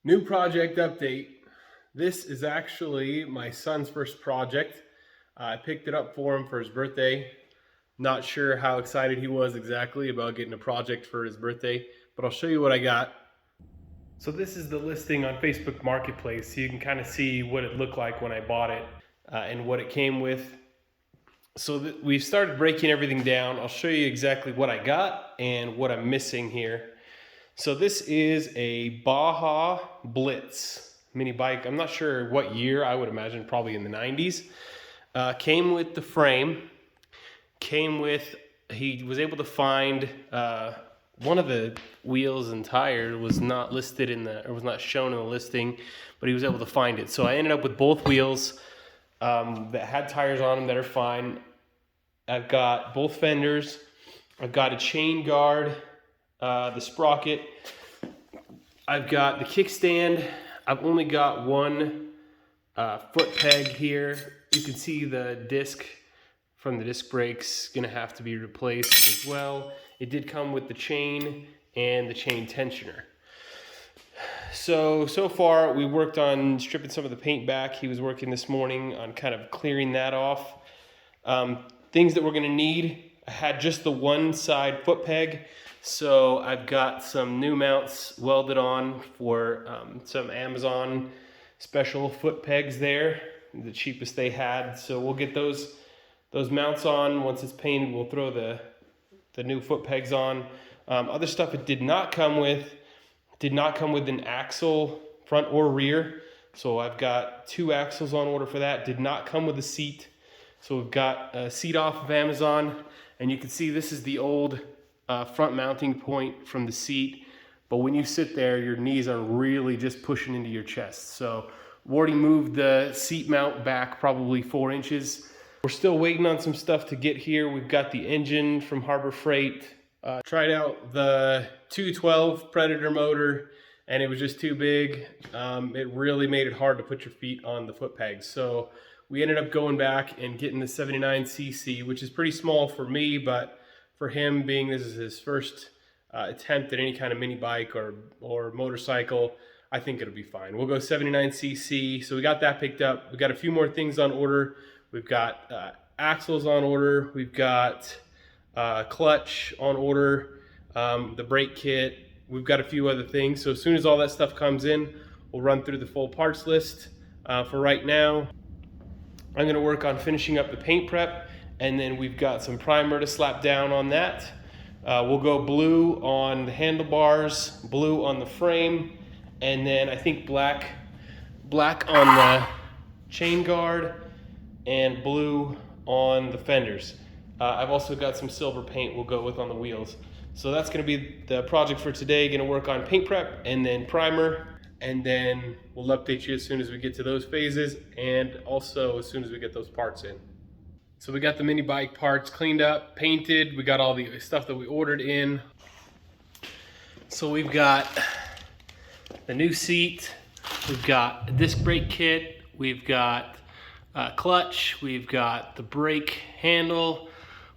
New project update. This is actually my son's first project. I picked it up for him for his birthday. Not sure how excited he was exactly about getting a project for his birthday, but I'll show you what I got. So this is the listing on Facebook Marketplace. So you can kind of see what it looked like when I bought it and what it came with. So we've started breaking everything down. I'll show you exactly what I got and what I'm missing here. So this is a Baja Blitz mini bike. I'm not sure what year. I would imagine probably in the 90s. Came with the frame. He was able to find one of the wheels and tire was not listed or was not shown in the listing, but he was able to find it. So I ended up with both wheels that had tires on them that are fine. I've got both fenders. I've got a chain guard, the sprocket. I've got the kickstand. I've only got one foot peg here. You can see the disc from the disc brakes gonna have to be replaced as well. It did come with the chain and the chain tensioner. So far we worked on stripping some of the paint back. He was working this morning on kind of clearing that off. Things that we're gonna need, I had just the one side foot peg. So I've got some new mounts welded on for some Amazon special foot pegs there, the cheapest they had. So we'll get those mounts on. Once it's painted, we'll throw the new foot pegs on. Other stuff it did not come with an axle, front or rear. So I've got 2 axles on order for that. Did not come with a seat. So we've got a seat off of Amazon, and you can see this is the old front mounting point from the seat. But when you sit there, your knees are really just pushing into your chest. So we already moved the seat mount back probably 4 inches. We're still waiting on some stuff to get here. We've got the engine from Harbor Freight. Tried out the 212 Predator motor, and it was just too big. It really made it hard to put your feet on the foot pegs. So we ended up going back and getting the 79cc, which is pretty small for me, but for him, being this is his first attempt at any kind of mini bike or motorcycle, I think it'll be fine. We'll go 79cc. So we got that picked up. We got a few more things on order. We've got axles on order. We've got clutch on order, the brake kit. We've got a few other things. So as soon as all that stuff comes in, we'll run through the full parts list. For right now, I'm gonna work on finishing up the paint prep, and then we've got some primer to slap down on that. We'll go blue on the handlebars, blue on the frame, and then I think black on the chain guard, and blue on the fenders. I've also got some silver paint we'll go with on the wheels. So that's gonna be the project for today. Gonna work on paint prep and then primer, and then we'll update you as soon as we get to those phases, and also as soon as we get those parts in. So we got the mini bike parts cleaned up, painted. We got all the stuff that we ordered in. So we've got the new seat. We've got a disc brake kit. We've got clutch. We've got the brake handle.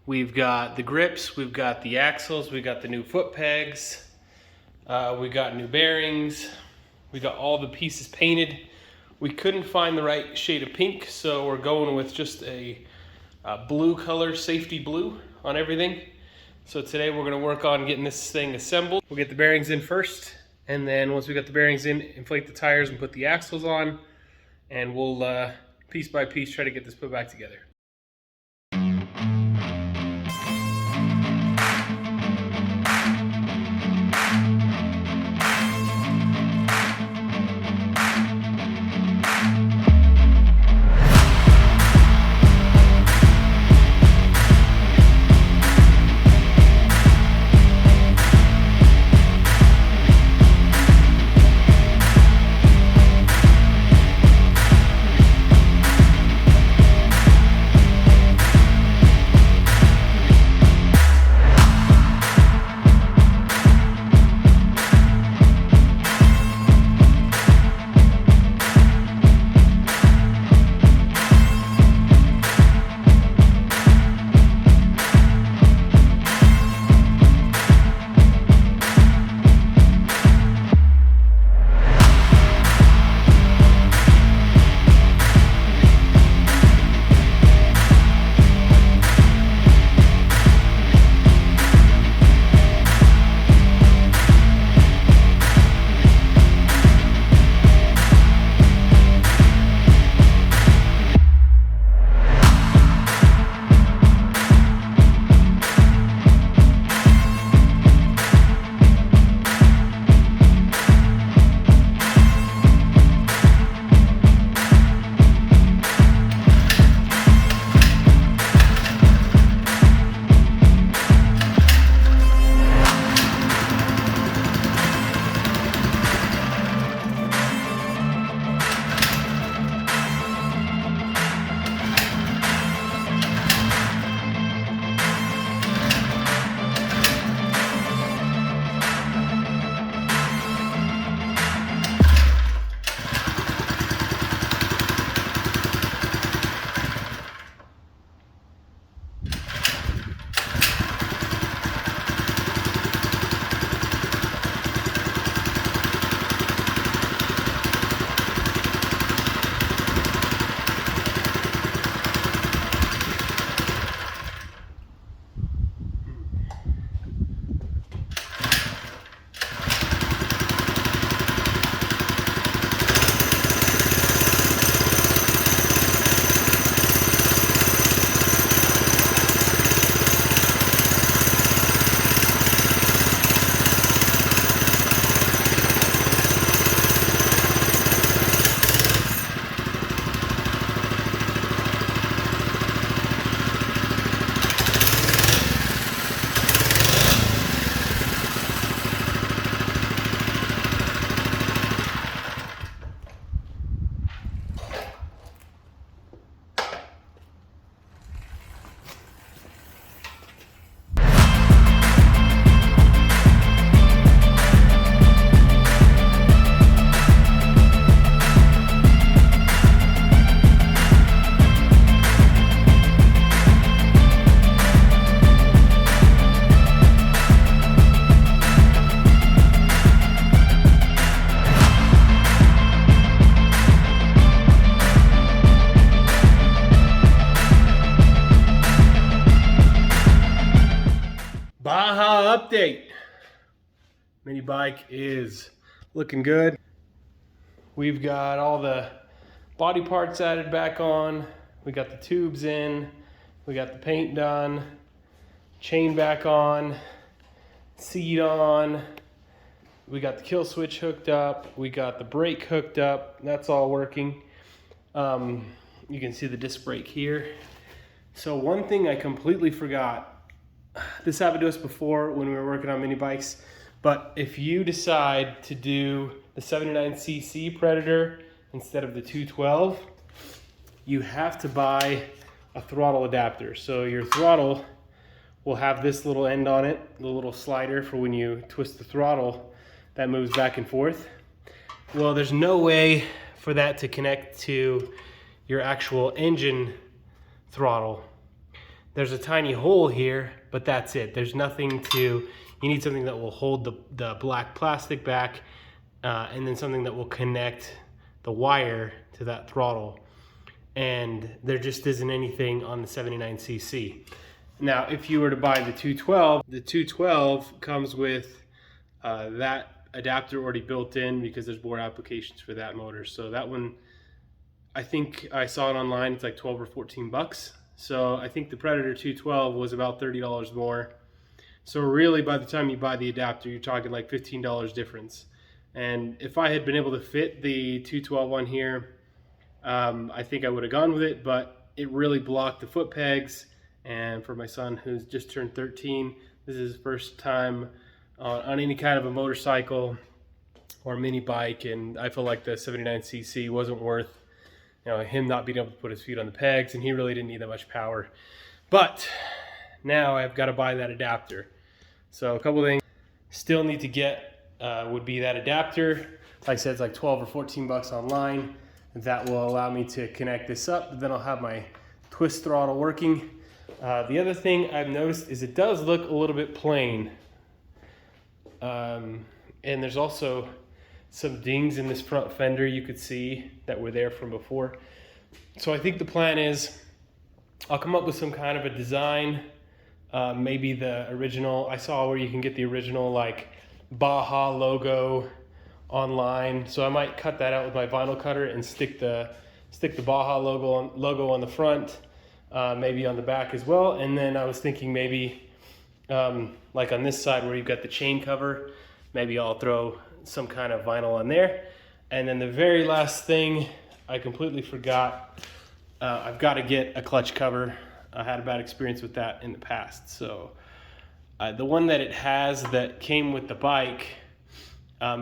We've got the grips. We've got the axles. We've got the new foot pegs. We got new bearings. We got all the pieces painted. We couldn't find the right shade of pink, so we're going with just a blue color, safety blue on everything. So today we're gonna work on getting this thing assembled. We'll get the bearings in first, and then once we got the bearings in, inflate the tires and put the axles on, and we'll piece by piece try to get this put back together. update. Mini bike is looking good. We've got all the body parts added back on. We got the tubes in. We got the paint done. Chain back on. Seat on. We got the kill switch hooked up. We got the brake hooked up. That's all working. You can see the disc brake here. So one thing I completely forgot. This happened to us before when we were working on mini bikes. But if you decide to do the 79cc Predator instead of the 212, you have to buy a throttle adapter. So your throttle will have this little end on it, the little slider for when you twist the throttle that moves back and forth. Well, there's no way for that to connect to your actual engine throttle. There's a tiny hole here, but that's it. There's nothing to, you need something that will hold the black plastic back, and then something that will connect the wire to that throttle. And there just isn't anything on the 79cc. Now, if you were to buy the 212 comes with that adapter already built in because there's more applications for that motor. So that one, I think I saw it online, it's like 12 or 14 bucks. So I think the Predator 212 was about $30 more. So really, by the time you buy the adapter, you're talking like $15 difference. And if I had been able to fit the 212 on here, I think I would have gone with it, but it really blocked the foot pegs. And for my son who's just turned 13, this is his first time on any kind of a motorcycle or mini bike, and I feel like the 79cc wasn't worth, you know, him not being able to put his feet on the pegs, and he really didn't need that much power. But now I've got to buy that adapter. So a couple of things still need to get would be that adapter. Like I said, it's like 12 or 14 bucks online. That will allow me to connect this up. Then I'll have my twist throttle working. The other thing I've noticed is it does look a little bit plain. And there's also some dings in this front fender you could see that were there from before. So I think the plan is I'll come up with some kind of a design, maybe the original. I saw where you can get the original like Baja logo online, so I might cut that out with my vinyl cutter and stick the Baja logo on the front, maybe on the back as well. And then I was thinking maybe like on this side where you've got the chain cover, maybe I'll throw some kind of vinyl on there. And then the very last thing I completely forgot, I've got to get a clutch cover. I had a bad experience with that in the past. So the one that it has that came with the bike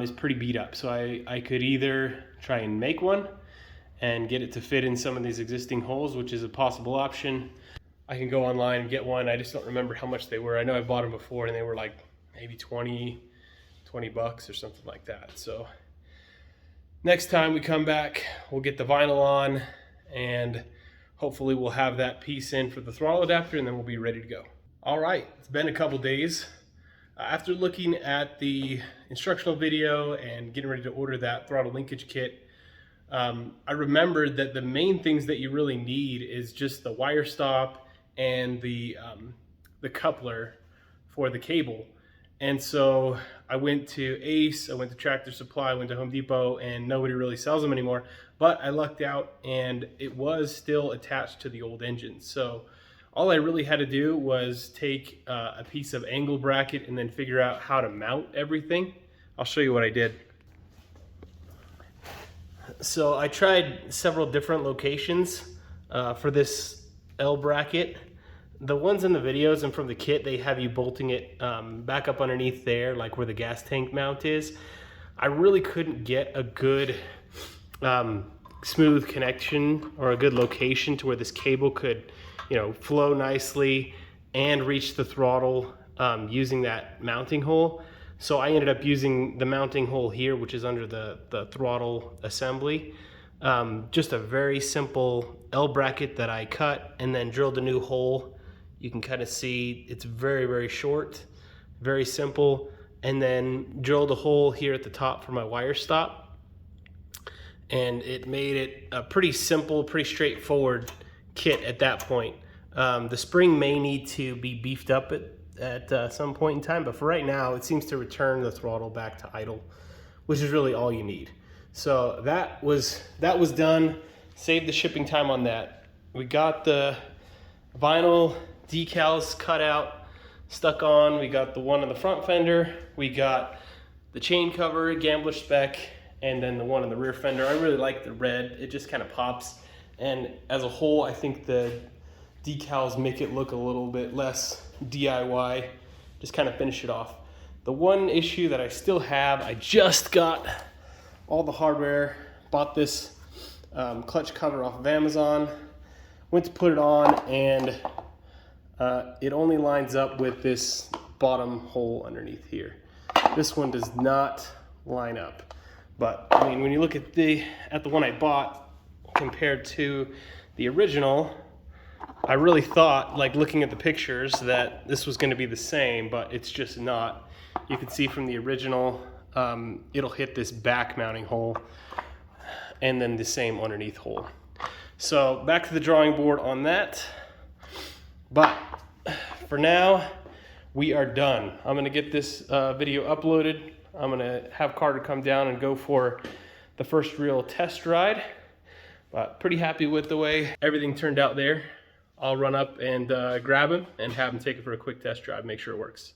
is pretty beat up. So I could either try and make one and get it to fit in some of these existing holes, which is a possible option. I can go online and get one. I just don't remember how much they were. I know I bought them before and they were like maybe 20 bucks or something like that. So next time we come back, we'll get the vinyl on and hopefully we'll have that piece in for the throttle adapter, and then we'll be ready to go. All right, it's been a couple days. After looking at the instructional video and getting ready to order that throttle linkage kit, I remembered that the main things that you really need is just the wire stop and the coupler for the cable. And so I went to Ace, I went to Tractor Supply, I went to Home Depot, and nobody really sells them anymore. But I lucked out and it was still attached to the old engine. So all I really had to do was take a piece of angle bracket and then figure out how to mount everything. I'll show you what I did. So I tried several different locations for this L bracket. The ones in the videos and from the kit, they have you bolting it back up underneath there, like where the gas tank mount is. I really couldn't get a good smooth connection or a good location to where this cable could, you know, flow nicely and reach the throttle using that mounting hole. So I ended up using the mounting hole here, which is under the throttle assembly. Just a very simple L bracket that I cut and then drilled a new hole. You can kind of see it's very, very short, very simple. And then drilled a hole here at the top for my wire stop. And it made it a pretty simple, pretty straightforward kit at that point. The spring may need to be beefed up at some point in time, but for right now, it seems to return the throttle back to idle, which is really all you need. So that was done. Saved the shipping time on that. We got the vinyl decals cut out, stuck on. We got the one on the front fender. We got the chain cover, gambler spec, and then the one on the rear fender. I really like the red. It just kind of pops. And as a whole, I think the decals make it look a little bit less DIY, just kind of finish it off. The one issue that I still have, I just got all the hardware, bought this clutch cover off of Amazon, went to put it on, and it only lines up with this bottom hole underneath here. This one does not line up. But I mean, when you look at the one I bought compared to the original, I really thought, like looking at the pictures, that this was going to be the same, but it's just not. You can see from the original, it'll hit this back mounting hole and then the same underneath hole. So back to the drawing board on that. But for now, we are done. I'm going to get this video uploaded. I'm going to have Carter come down and go for the first real test ride. But pretty happy with the way everything turned out there. I'll run up and grab him and have him take it for a quick test drive, make sure it works.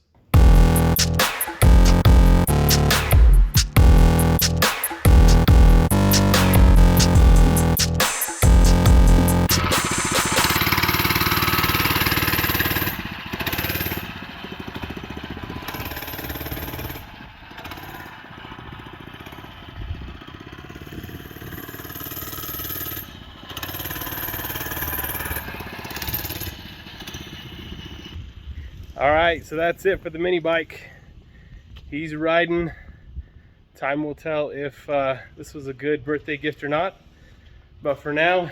All right, so that's it for the mini bike. He's riding. Time will tell if this was a good birthday gift or not. But for now,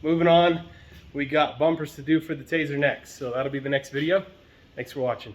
moving on. We got bumpers to do for the Taser next, so that'll be the next video. Thanks for watching.